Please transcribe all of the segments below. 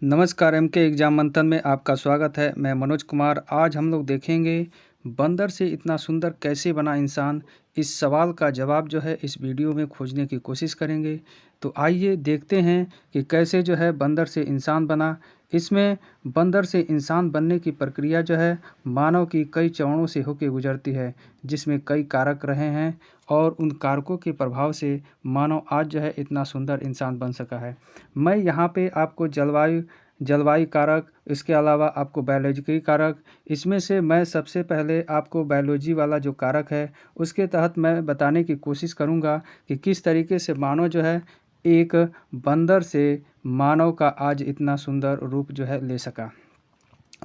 नमस्कार MK exam मंथन में आपका स्वागत है। मैं मनोज कुमार। आज हम लोग देखेंगे बंदर से इतना सुंदर कैसे बना इंसान। इस सवाल का जवाब जो है इस वीडियो में खोजने की कोशिश करेंगे। तो आइए देखते हैं कि कैसे जो है बंदर से इंसान बना। इसमें बंदर से इंसान बनने की प्रक्रिया जो है मानव की कई चरणों से होकर गुजरती है, जिसमें कई कारक रहे हैं और उन कारकों के प्रभाव से मानव आज जो है इतना सुंदर इंसान बन सका है। मैं यहाँ पे आपको जलवायु कारक, इसके अलावा आपको बायोलॉजिकल कारक, इसमें से मैं सबसे पहले आपको बायोलॉजी वाला जो कारक है उसके तहत मैं बताने की कोशिश करूँगा कि किस तरीके से मानव जो है एक बंदर से मानव का आज इतना सुंदर रूप जो है ले सका।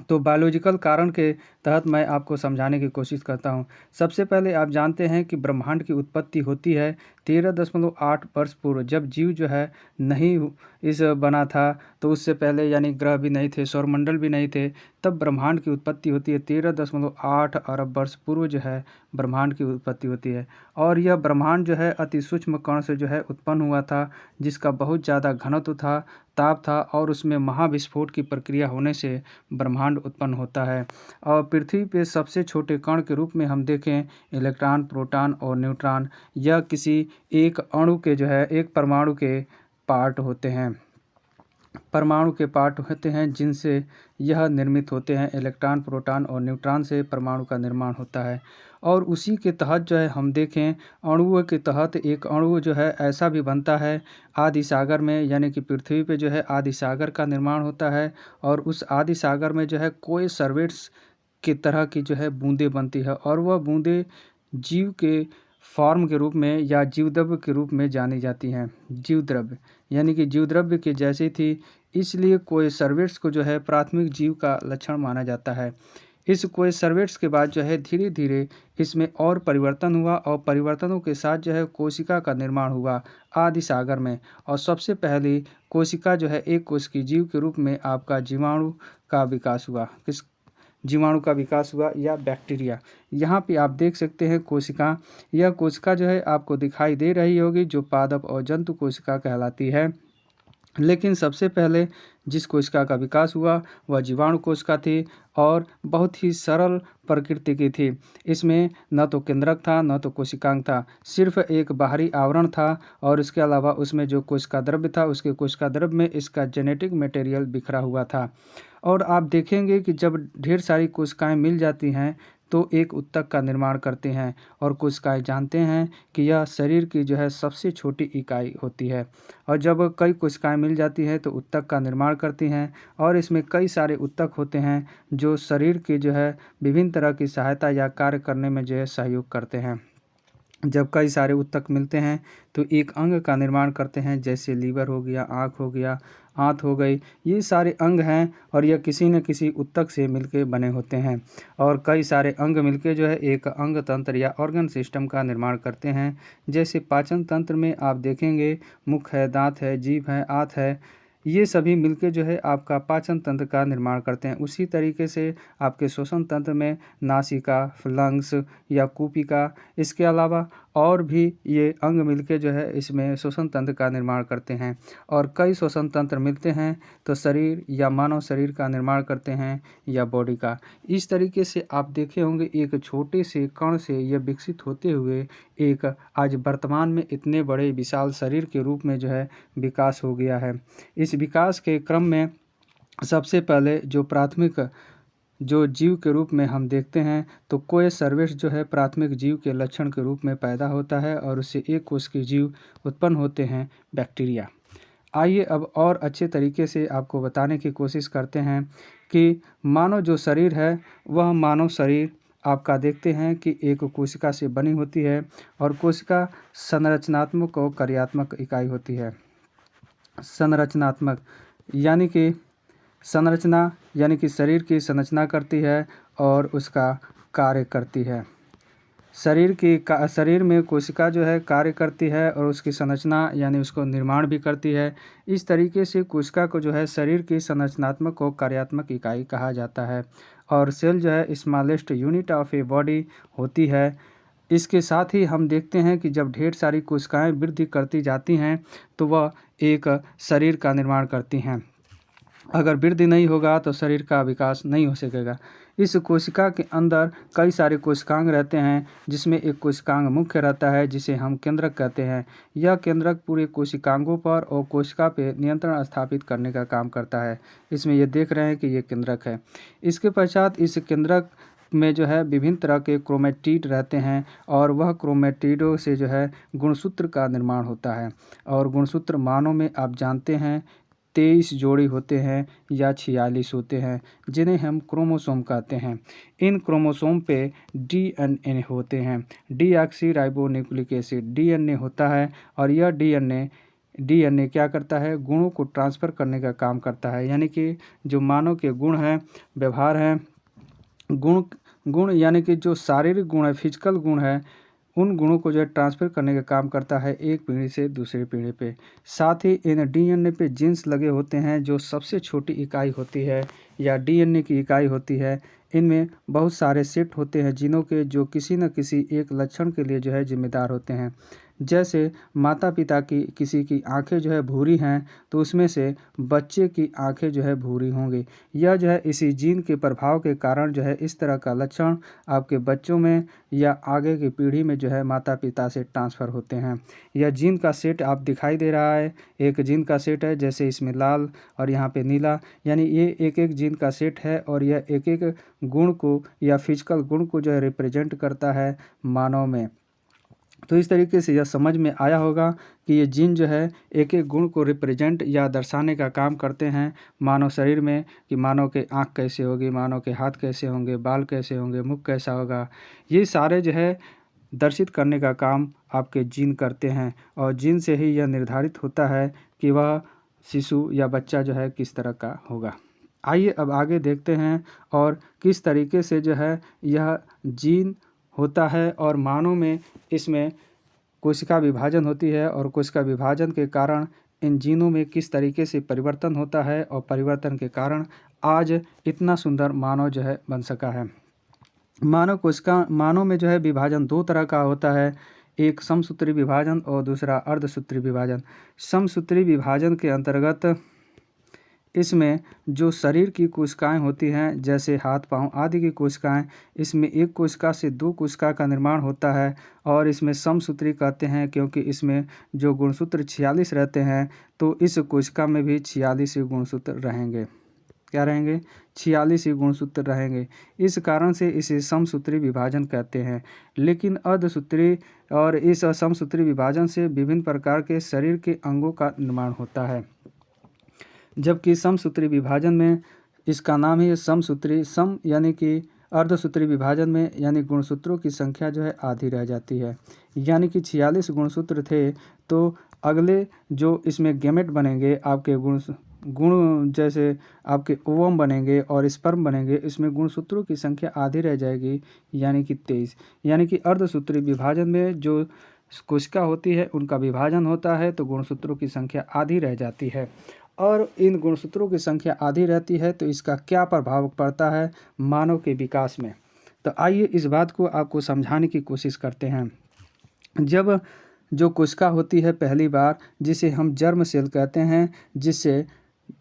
तो बायोलॉजिकल कारण के तहत मैं आपको समझाने की कोशिश करता हूँ। सबसे पहले आप जानते हैं कि ब्रह्मांड की उत्पत्ति होती है 13.8 वर्ष पूर्व, जब जीव जो है नहीं इस बना था। तो उससे पहले यानी ग्रह भी नहीं थे, सौरमंडल भी नहीं थे, तब ब्रह्मांड की उत्पत्ति होती है। 13.8 अरब वर्ष पूर्व जो है ब्रह्मांड की उत्पत्ति होती है। और यह ब्रह्मांड जो है अति सूक्ष्म कण से जो है उत्पन्न हुआ था, जिसका बहुत ज़्यादा घनत्व था, ताप था, और उसमें महाविस्फोट की प्रक्रिया होने से ब्रह्मांड उत्पन्न होता है। और पृथ्वी पे सबसे छोटे कण के रूप में हम देखें इलेक्ट्रॉन, प्रोटॉन और न्यूट्रॉन, यह किसी एक अणु के जो है एक परमाणु के पार्ट होते हैं। परमाणु के पार्ट होते हैं जिनसे यह निर्मित होते हैं। इलेक्ट्रॉन, प्रोटॉन और न्यूट्रॉन से परमाणु का निर्माण होता है। और उसी के तहत जो है हम देखें अणुओं के तहत एक अणु जो है ऐसा भी बनता है आदि सागर में, यानी कि पृथ्वी पे जो है आदि सागर का निर्माण होता है। और उस आदि सागर में जो है कोई सर्वेट्स की तरह की जो है बूंदें बनती है, और वह बूंदें जीव के फॉर्म के रूप में या जीवद्रव्य के रूप में जानी जाती हैं। जीवद्रव्य यानी कि जीवद्रव्य के जैसी थी, इसलिए कोई सर्वेट्स को जो है प्राथमिक जीव का लक्षण माना जाता है। इस कोई सर्वेट्स के बाद जो है धीरे धीरे इसमें और परिवर्तन हुआ, और परिवर्तनों के साथ जो है कोशिका का निर्माण हुआ आदि सागर में। और सबसे पहली कोशिका जो है एक कोशिकीय जीव के रूप में आपका जीवाणु का विकास हुआ। किस जीवाणु का विकास हुआ या बैक्टीरिया। यहाँ पे आप देख सकते हैं कोशिका, यह कोशिका जो है आपको दिखाई दे रही होगी, जो पादप और जंतु कोशिका कहलाती है। लेकिन सबसे पहले जिस कोशिका का विकास हुआ वह जीवाणु कोशिका थी, और बहुत ही सरल प्रकृति की थी। इसमें न तो केंद्रक था न तो कोशिकांग था, सिर्फ एक बाहरी आवरण था, और इसके अलावा उसमें जो कोशिका द्रव्य था उसके कोशिका द्रव्य में इसका जेनेटिक मटेरियल बिखरा हुआ था। और आप देखेंगे कि जब ढेर सारी कोशिकाएं मिल जाती हैं तो एक उत्तक का निर्माण करते हैं। और कोशिकाएं जानते हैं कि यह शरीर की जो है सबसे छोटी इकाई होती है। और जब कई कोशिकाएं मिल जाती हैं तो उत्तक का निर्माण करती हैं, और इसमें कई सारे उत्तक होते हैं जो शरीर की जो है विभिन्न तरह की सहायता या कार्य करने में जो है सहयोग करते हैं। जब कई सारे उत्तक मिलते हैं तो एक अंग का निर्माण करते हैं, जैसे लीवर हो गया, आँख हो गया, आंत हो गई, ये सारे अंग हैं, और यह किसी न किसी उत्तक से मिलके बने होते हैं। और कई सारे अंग मिलके जो है एक अंग तंत्र या ऑर्गन सिस्टम का निर्माण करते हैं। जैसे पाचन तंत्र में आप देखेंगे मुख है, दांत है, जीभ है, आंत है, ये सभी मिलके जो है आपका पाचन तंत्र का निर्माण करते हैं। उसी तरीके से आपके श्वसन तंत्र में नासिका, लंग्स या कूपिका, इसके अलावा और भी ये अंग मिलके जो है इसमें श्वसन तंत्र का निर्माण करते हैं। और कई श्वसन तंत्र मिलते हैं तो शरीर या मानव शरीर का निर्माण करते हैं या बॉडी का। इस तरीके से आप देखे होंगे एक छोटे से कण से यह विकसित होते हुए एक आज वर्तमान में इतने बड़े विशाल शरीर के रूप में जो है विकास हो गया है। इस विकास के क्रम में सबसे पहले जो प्राथमिक जो जीव के रूप में हम देखते हैं तो कोई सर्वेश जो है प्राथमिक जीव के लक्षण के रूप में पैदा होता है, और उससे एक कोश के जीव उत्पन्न होते हैं, बैक्टीरिया। आइए अब और अच्छे तरीके से आपको बताने की कोशिश करते हैं कि मानव जो शरीर है वह मानव शरीर आपका देखते हैं कि एक कोशिका से बनी होती है, और कोशिका संरचनात्मक और कार्यात्मक इकाई होती है। संरचनात्मक यानी कि संरचना यानी कि शरीर की संरचना करती है और उसका कार्य करती है। शरीर में कोशिका जो है कार्य करती है और उसकी संरचना यानी उसको निर्माण भी करती है। इस तरीके से कोशिका को जो है शरीर की संरचनात्मक और कार्यात्मक इकाई कहा जाता है। और सेल जो है smallest unit of a body होती है। इसके साथ ही हम देखते हैं कि जब ढेर सारी कोशिकाएं वृद्धि करती जाती हैं तो वह एक शरीर का निर्माण करती हैं। अगर वृद्धि नहीं होगा तो शरीर का विकास नहीं हो सकेगा। इस कोशिका के अंदर कई सारे कोशिकांग रहते हैं, जिसमें एक कोशिकांग मुख्य रहता है जिसे हम केंद्रक कहते हैं। यह केंद्रक पूरे कोशिकांगों पर और कोशिका पे नियंत्रण स्थापित करने का काम करता है। इसमें ये देख रहे हैं कि ये केंद्रक है। इसके पश्चात इस केंद्रक में जो है विभिन्न तरह के क्रोमेटिड रहते हैं और वह क्रोमेटिडों से जो है गुणसूत्र का निर्माण होता है। और गुणसूत्र मानव में आप जानते हैं 23 जोड़ी होते हैं या 46 होते हैं, जिन्हें हम क्रोमोसोम कहते हैं। इन क्रोमोसोम पे डीएनए होते हैं, deoxy ribo nucleic acid DNA होता है। और यह डीएनए क्या करता है, गुणों को ट्रांसफ़र करने का काम करता है। यानी कि जो मानव के गुण हैं, व्यवहार हैं, गुण गुण यानी कि जो शारीरिक गुण है, फिजिकल गुण है, उन गुणों को जो है ट्रांसफ़र करने का काम करता है एक पीढ़ी से दूसरी पीढ़ी पे। साथ ही इन डीएनए पे जीन्स लगे होते हैं, जो सबसे छोटी इकाई होती है या डीएनए की इकाई होती है। इनमें बहुत सारे सेट होते हैं जीनों के, जो किसी न किसी एक लक्षण के लिए जो है जिम्मेदार होते हैं। जैसे माता पिता की किसी की आँखें जो है भूरी हैं, तो उसमें से बच्चे की आँखें जो है भूरी होंगी। यह जो है इसी जीन के प्रभाव के कारण जो है इस तरह का लक्षण आपके बच्चों में या आगे की पीढ़ी में जो है माता पिता से ट्रांसफ़र होते हैं। यह जीन का सेट आप दिखाई दे रहा है, एक जीन का सेट है, जैसे इसमें लाल और यहाँ पे नीला, यानी ये एक एक जीन का सेट है और यह एक एक गुण को या फिजिकल गुण को जो है रिप्रेजेंट करता है मानव में। तो इस तरीके से यह समझ में आया होगा कि ये जीन जो है एक एक गुण को रिप्रेजेंट या दर्शाने का काम करते हैं मानव शरीर में, कि मानव के आँख कैसे होगी, मानव के हाथ कैसे होंगे, बाल कैसे होंगे, मुख कैसा होगा। ये सारे जो है दर्शित करने का काम आपके जीन करते हैं और जीन से ही यह निर्धारित होता है कि वह शिशु या बच्चा जो है किस तरह का होगा। आइए अब आगे देखते हैं और किस तरीके से जो है यह जीन होता है और मानव में इसमें कोशिका विभाजन होती है और कोशिका विभाजन के कारण इन जीनों में किस तरीके से परिवर्तन होता है और परिवर्तन के कारण आज इतना सुंदर मानव जो है बन सका है। मानव में जो है विभाजन दो तरह का होता है, एक समसूत्री विभाजन और दूसरा अर्धसूत्री विभाजन। समसूत्री विभाजन के अंतर्गत इसमें जो शरीर की कोशिकाएं होती हैं, जैसे हाथ पांव आदि की कोशिकाएं, इसमें एक कोशिका से दो कोशिका का निर्माण होता है और इसमें समसूत्री कहते हैं, क्योंकि इसमें जो गुणसूत्र 46 रहते हैं, तो इस कोशिका में भी 46 ही गुणसूत्र रहेंगे। क्या रहेंगे? 46 ही गुणसूत्र रहेंगे। इस कारण से इसे समसूत्री विभाजन कहते हैं। लेकिन अर्धसूत्री और इस समसूत्री विभाजन से विभिन्न प्रकार के शरीर के अंगों का निर्माण होता है, जबकि समसूत्री विभाजन में इसका नाम ही समसूत्री। सम यानी कि अर्धसूत्री विभाजन में यानी गुणसूत्रों की संख्या जो है आधी रह जाती है, यानी कि 46 गुणसूत्र थे, तो अगले जो इसमें गैमेट बनेंगे, आपके गुण जैसे आपके ओवम बनेंगे और स्पर्म बनेंगे, इसमें गुणसूत्रों की संख्या आधी रह जाएगी, यानी कि 23। यानी कि अर्धसूत्री विभाजन में जो कोशिका होती है उनका विभाजन होता है, तो गुणसूत्रों की संख्या आधी रह जाती है। और इन गुणसूत्रों की संख्या आधी रहती है, तो इसका क्या प्रभाव पड़ता है मानव के विकास में। तो आइए इस बात को आपको समझाने की कोशिश करते हैं। जब जो कोशिका होती है पहली बार, जिसे हम जर्म सेल कहते हैं, जिससे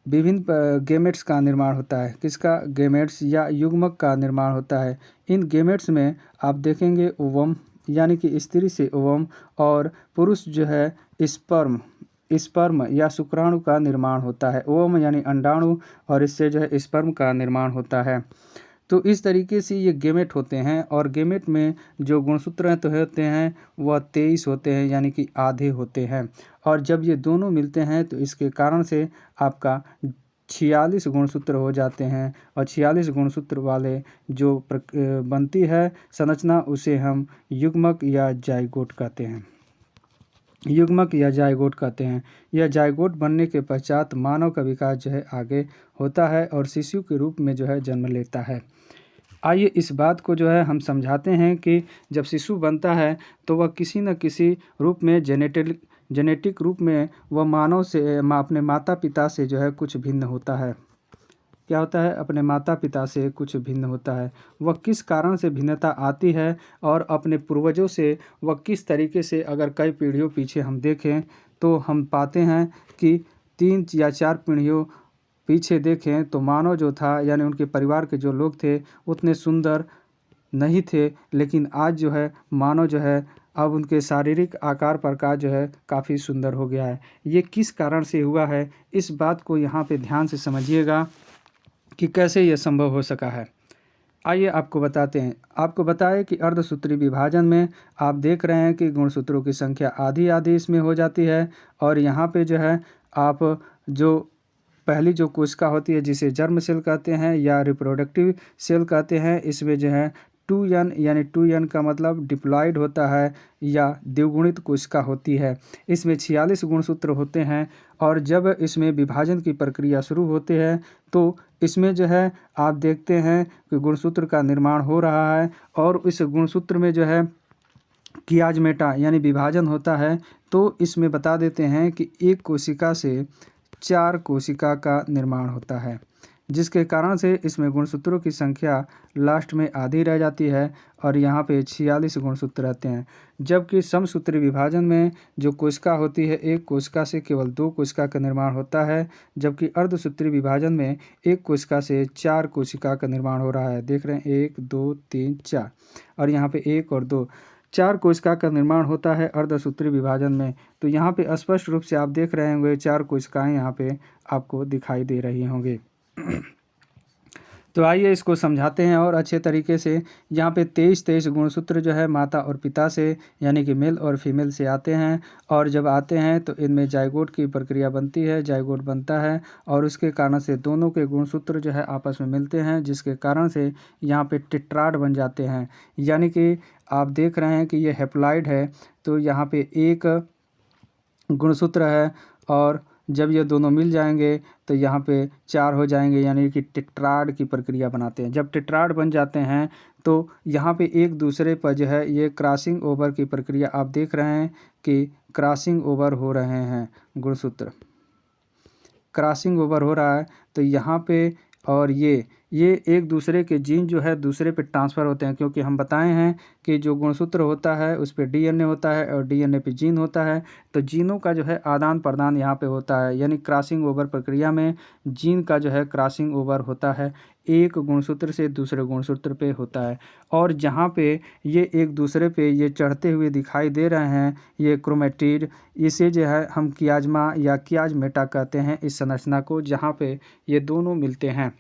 विभिन्न गैमेट्स का निर्माण होता है। किसका? गैमेट्स या युग्मक का निर्माण होता है। इन गैमेट्स में आप देखेंगे ओवम यानी कि स्त्री से ओवम और पुरुष जो है स्पर्म या शुक्राणु का निर्माण होता है। ओवम यानी अंडाणु और इससे जो है स्पर्म का निर्माण होता है। तो इस तरीके से ये गैमेट होते हैं और गैमेट में जो गुणसूत्र तो होते हैं वह 23 होते हैं, यानी कि आधे होते हैं। और जब ये दोनों मिलते हैं तो इसके कारण से आपका 46 गुणसूत्र हो जाते हैं और 46 गुणसूत्र वाले जो बनती है संरचना, उसे हम युग्मक या जाइगोट कहते हैं। यह जाइगोट बनने के पश्चात मानव का विकास जो है आगे होता है और शिशु के रूप में जो है जन्म लेता है। आइए इस बात को जो है हम समझाते हैं कि जब शिशु बनता है तो वह किसी न किसी रूप में जेनेटिक रूप में वह मानव से अपने माता पिता से जो है कुछ भिन्न होता है। क्या होता है? अपने माता पिता से कुछ भिन्न होता है। वह किस कारण से भिन्नता आती है और अपने पूर्वजों से वह किस तरीके से, अगर कई पीढ़ियों पीछे हम देखें तो हम पाते हैं कि 3 या 4 पीढ़ियों पीछे देखें तो मानव जो था यानी उनके परिवार के जो लोग थे उतने सुंदर नहीं थे, लेकिन आज जो है मानव जो है अब उनके शारीरिक आकार प्रकार जो है काफ़ी सुंदर हो गया है। ये किस कारण से हुआ है, इस बात को यहाँ पे ध्यान से समझिएगा कि कैसे ये संभव हो सका है। आइए आपको बताते हैं। आपको बताएं कि अर्धसूत्री विभाजन में आप देख रहे हैं कि गुणसूत्रों की संख्या आधी आधी इसमें हो जाती है, और यहाँ पे जो है आप जो पहली जो कोशिका होती है जिसे जर्म सेल कहते हैं या रिप्रोडक्टिव सेल कहते हैं, इसमें जो है 2n यानी 2n का मतलब डिप्लॉयड होता है या द्विगुणित कोशिका होती है। इसमें 46 गुणसूत्र होते हैं, और जब इसमें विभाजन की प्रक्रिया शुरू होती है तो इसमें जो है आप देखते हैं कि गुणसूत्र का निर्माण हो रहा है, और इस गुणसूत्र में जो है कियाजमेटा यानी विभाजन होता है। तो इसमें बता देते हैं कि एक कोशिका से 4 कोशिका का निर्माण होता है, जिसके कारण से इसमें गुणसूत्रों की संख्या लास्ट में आधी रह जाती है, और यहाँ पे 46 गुणसूत्र रहते हैं। जबकि समसूत्री विभाजन में जो कोशिका होती है, एक कोशिका से केवल 2 कोशिका का निर्माण होता है, जबकि अर्धसूत्री विभाजन में एक कोशिका से 4 कोशिका का निर्माण हो रहा है। देख रहे हैं 1 2 3 4, और यहाँ पे 1 और 2 4 कोशिका का निर्माण होता है अर्धसूत्री विभाजन में। तो यहाँ पे स्पष्ट रूप से आप देख रहे होंगे 4 कोशिकाएं यहाँ पे आपको दिखाई दे रही होंगी। तो आइए इसको समझाते हैं और अच्छे तरीके से। यहाँ पे 23 गुणसूत्र जो है माता और पिता से यानी कि मेल और फीमेल से आते हैं, और जब आते हैं तो इनमें जाइगोट की प्रक्रिया बनती है, जाइगोट बनता है, और उसके कारण से दोनों के गुणसूत्र जो है आपस में मिलते हैं, जिसके कारण से यहाँ पे टेट्राड बन जाते हैं। यानी कि आप देख रहे हैं कि ये हैप्लॉइड है, तो यहाँ पे एक गुणसूत्र है, और जब ये दोनों मिल जाएंगे तो यहाँ पे 4 हो जाएंगे, यानी कि टेट्राड की प्रक्रिया बनाते हैं। जब टेट्राड बन जाते हैं तो यहाँ पे एक दूसरे पर जो है ये क्रॉसिंग ओवर की प्रक्रिया आप देख रहे हैं कि क्रॉसिंग ओवर हो रहे हैं, गुणसूत्र क्रॉसिंग ओवर हो रहा है। तो यहाँ पे और ये एक दूसरे के जीन जो है दूसरे पे ट्रांसफ़र होते हैं, क्योंकि हम बताए हैं कि जो गुणसूत्र होता है उस पे डीएनए होता है और डीएनए पे जीन होता है। तो जीनों का जो है आदान प्रदान यहाँ पे होता है, यानी क्रॉसिंग ओवर प्रक्रिया में जीन का जो है क्रॉसिंग ओवर होता है, एक गुणसूत्र से दूसरे गुणसूत्र पे होता है। और जहाँ पे ये एक दूसरे पे ये चढ़ते हुए दिखाई दे रहे हैं, ये क्रोमेटिड, इसे जो है हम कियाज्मा या कियाजमेटा कहते हैं इस संरचना को, जहाँ पे ये दोनों मिलते हैं।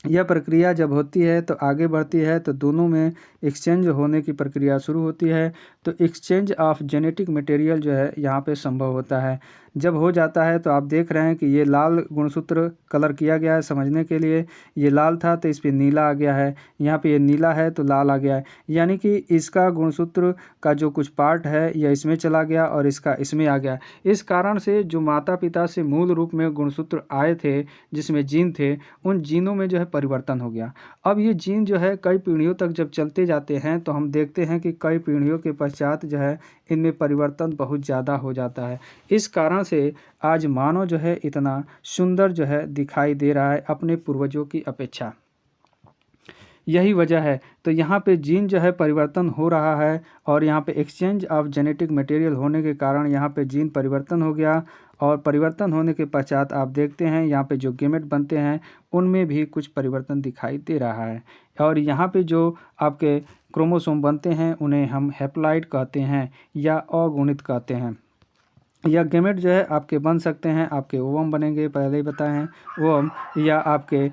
यह प्रक्रिया जब होती है तो आगे बढ़ती है, तो दोनों में एक्सचेंज होने की प्रक्रिया शुरू होती है। तो एक्सचेंज ऑफ जेनेटिक मटेरियल जो है यहाँ पे संभव होता है। जब हो जाता है तो आप देख रहे हैं कि ये लाल गुणसूत्र कलर किया गया है समझने के लिए, ये लाल था तो इस पर नीला आ गया है, यहाँ पे ये नीला है तो लाल आ गया है, यानी कि इसका गुणसूत्र का जो कुछ पार्ट है यह इसमें चला गया और इसका इसमें आ गया। इस कारण से जो माता पिता से मूल रूप में गुणसूत्र आए थे जिसमें जीन थे, उन जीनों में जो है परिवर्तन हो गया। अब ये जीन जो है कई पीढ़ियों तक जब चलते जाते हैं तो हम देखते हैं कि कई पीढ़ियों के पश्चात जो है इनमें परिवर्तन बहुत ज़्यादा हो जाता है। इस कारण से आज मानव जो है इतना सुंदर जो है दिखाई दे रहा है अपने पूर्वजों की अपेक्षा। यही वजह है। तो यहाँ पे जीन जो है परिवर्तन हो रहा है, और यहाँ पे एक्सचेंज ऑफ जेनेटिक मटेरियल होने के कारण यहाँ पे जीन परिवर्तन हो गया, और परिवर्तन होने के पश्चात आप देखते हैं यहाँ पे जो गेमेट बनते हैं उनमें भी कुछ परिवर्तन दिखाई दे रहा है। और यहाँ पे जो आपके क्रोमोसोम बनते हैं उन्हें हम हैप्लॉइड कहते हैं या अगुणित कहते हैं। या गेमेट जो है आपके बन सकते हैं, आपके ओवम बनेंगे, पहले ही बताए हैं ओवम, या आपके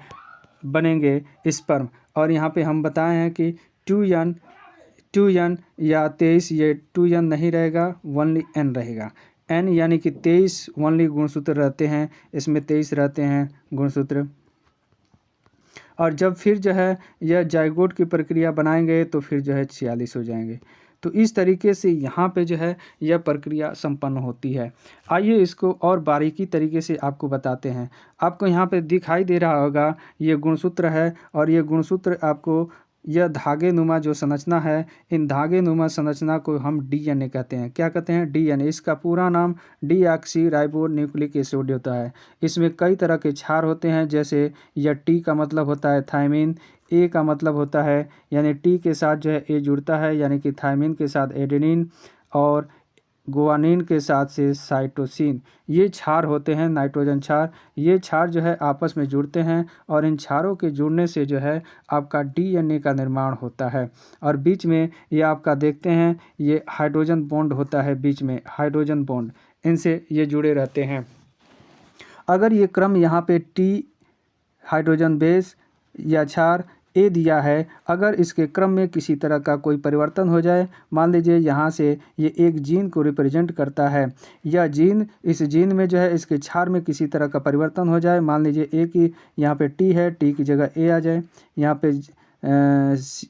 बनेंगे स्पर्म। और यहाँ पे हम बताए हैं कि 2n या 23, ये 2n नहीं रहेगा, ओनली n रहेगा। n यानी कि 23 ओनली गुणसूत्र रहते हैं, इसमें 23 रहते हैं गुणसूत्र। और जब फिर जो है यह जाइगोट की प्रक्रिया बनाएंगे तो फिर जो है 46 हो जाएंगे। तो इस तरीके से यहाँ पे जो है यह प्रक्रिया संपन्न होती है। आइए इसको और बारीकी तरीके से आपको बताते हैं। आपको यहाँ पे दिखाई दे रहा होगा ये गुणसूत्र है, और ये गुणसूत्र आपको यह धागे नुमा जो संरचना है, इन धागे नुमा संरचना को हम डीएनए कहते हैं। क्या कहते हैं? डीएनए। इसका पूरा नाम डीऑक्सी राइबो न्यूक्लिक एसिड होता है। इसमें कई तरह के क्षार होते हैं, जैसे यह टी का मतलब होता है थायमिन, ए का मतलब होता है यानी टी के साथ जो है ए जुड़ता है यानी कि थायमिन के साथ एडेनिन, और गुआनिन के साथ से साइटोसिन, ये क्षार होते हैं नाइट्रोजन क्षार। ये क्षार जो है आपस में जुड़ते हैं और इन क्षारों के जुड़ने से जो है आपका डीएनए का निर्माण होता है। और बीच में ये आपका देखते हैं ये हाइड्रोजन बॉन्ड होता है, बीच में हाइड्रोजन बॉन्ड, इनसे ये जुड़े रहते हैं। अगर ये क्रम यहाँ पे टी हाइड्रोजन बेस या क्षार ए दिया है, अगर इसके क्रम में किसी तरह का कोई परिवर्तन हो जाए, मान लीजिए यहाँ से ये एक जीन को रिप्रेजेंट करता है, या जीन, इस जीन में जो है इसके क्षार में किसी तरह का परिवर्तन हो जाए, मान लीजिए ए की यहाँ पे टी है, टी की जगह ए आ जाए, यहाँ पे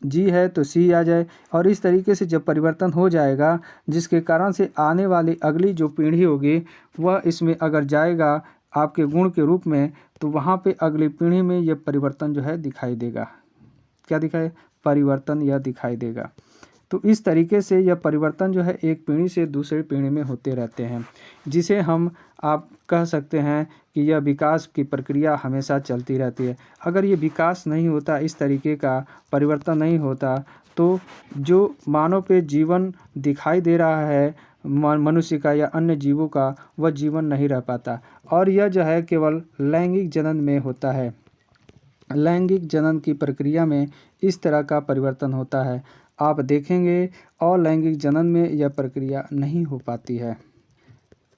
जी है तो सी आ जाए, और इस तरीके से जब परिवर्तन हो जाएगा जिसके कारण से आने वाली अगली जो पीढ़ी होगी वह इसमें अगर जाएगा आपके गुण के रूप में, तो वहाँ पे अगली पीढ़ी में यह परिवर्तन जो है दिखाई देगा। क्या दिखाए? परिवर्तन यह दिखाई देगा। तो इस तरीके से यह परिवर्तन जो है एक पीढ़ी से दूसरी पीढ़ी में होते रहते हैं, जिसे हम आप कह सकते हैं कि यह विकास की प्रक्रिया हमेशा चलती रहती है। अगर ये विकास नहीं होता, इस तरीके का परिवर्तन नहीं होता, तो जो मानव पे जीवन दिखाई दे रहा है मनुष्य का या अन्य जीवों का, वह जीवन नहीं रह पाता। और यह जो है केवल लैंगिक जनन में होता है। लैंगिक जनन की प्रक्रिया में इस तरह का परिवर्तन होता है। आप देखेंगे अलैंगिक जनन में यह प्रक्रिया नहीं हो पाती है।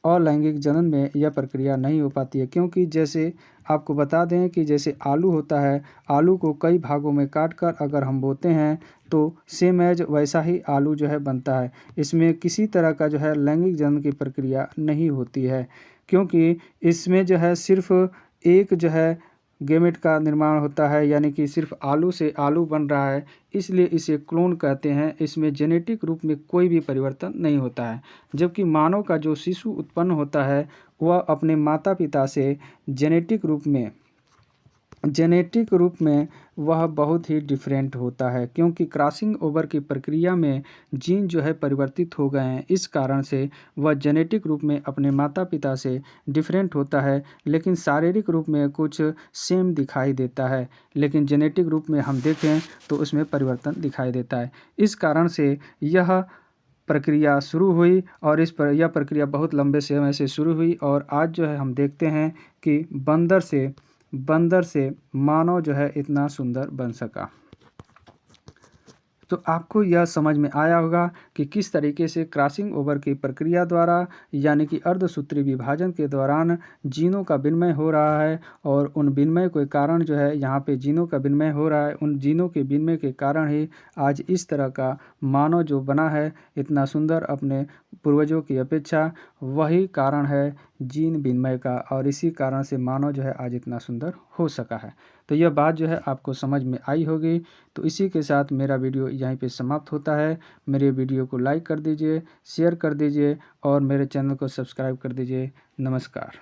अलैंगिक जनन में यह प्रक्रिया नहीं हो पाती है, क्योंकि जैसे आपको बता दें कि जैसे आलू होता है, आलू को कई भागों में काट कर अगर हम बोते हैं तो सेम एज वैसा ही आलू जो है बनता है। इसमें किसी तरह का जो है लैंगिक जनन की प्रक्रिया नहीं होती है, क्योंकि इसमें जो है सिर्फ एक जो है गेमेट का निर्माण होता है, यानी कि सिर्फ आलू से आलू बन रहा है, इसलिए इसे क्लोन कहते हैं। इसमें जेनेटिक रूप में कोई भी परिवर्तन नहीं होता है। जबकि मानव का जो शिशु उत्पन्न होता है वह अपने माता पिता से जेनेटिक रूप में वह बहुत ही डिफरेंट होता है, क्योंकि क्रॉसिंग ओवर की प्रक्रिया में जीन जो है परिवर्तित हो गए हैं। इस कारण से वह जेनेटिक रूप में अपने माता पिता से डिफरेंट होता है, लेकिन शारीरिक रूप में कुछ सेम दिखाई देता है, लेकिन जेनेटिक रूप में हम देखें तो उसमें परिवर्तन दिखाई देता है। इस कारण से यह प्रक्रिया शुरू हुई और यह प्रक्रिया बहुत लंबे समय से शुरू हुई, और आज जो है हम देखते हैं कि बंदर से मानव जो है इतना सुंदर बन सका। तो आपको यह समझ में आया होगा कि किस तरीके से क्रॉसिंग ओवर की प्रक्रिया द्वारा, यानी कि अर्धसूत्री विभाजन के दौरान जीनों का विनिमय हो रहा है, और उन विनिमय के कारण जो है यहाँ पे जीनों का विनिमय हो रहा है। उन जीनों के विनिमय के कारण ही आज इस तरह का मानव जो बना है इतना सुंदर अपने पूर्वजों की अपेक्षा, वही कारण है जीन विनिमय का, और इसी कारण से मानव जो है आज इतना सुंदर हो सका है। तो यह बात जो है आपको समझ में आई होगी। तो इसी के साथ मेरा वीडियो यहीं पे समाप्त होता है। मेरे वीडियो को लाइक कर दीजिए, शेयर कर दीजिए और मेरे चैनल को सब्सक्राइब कर दीजिए। नमस्कार।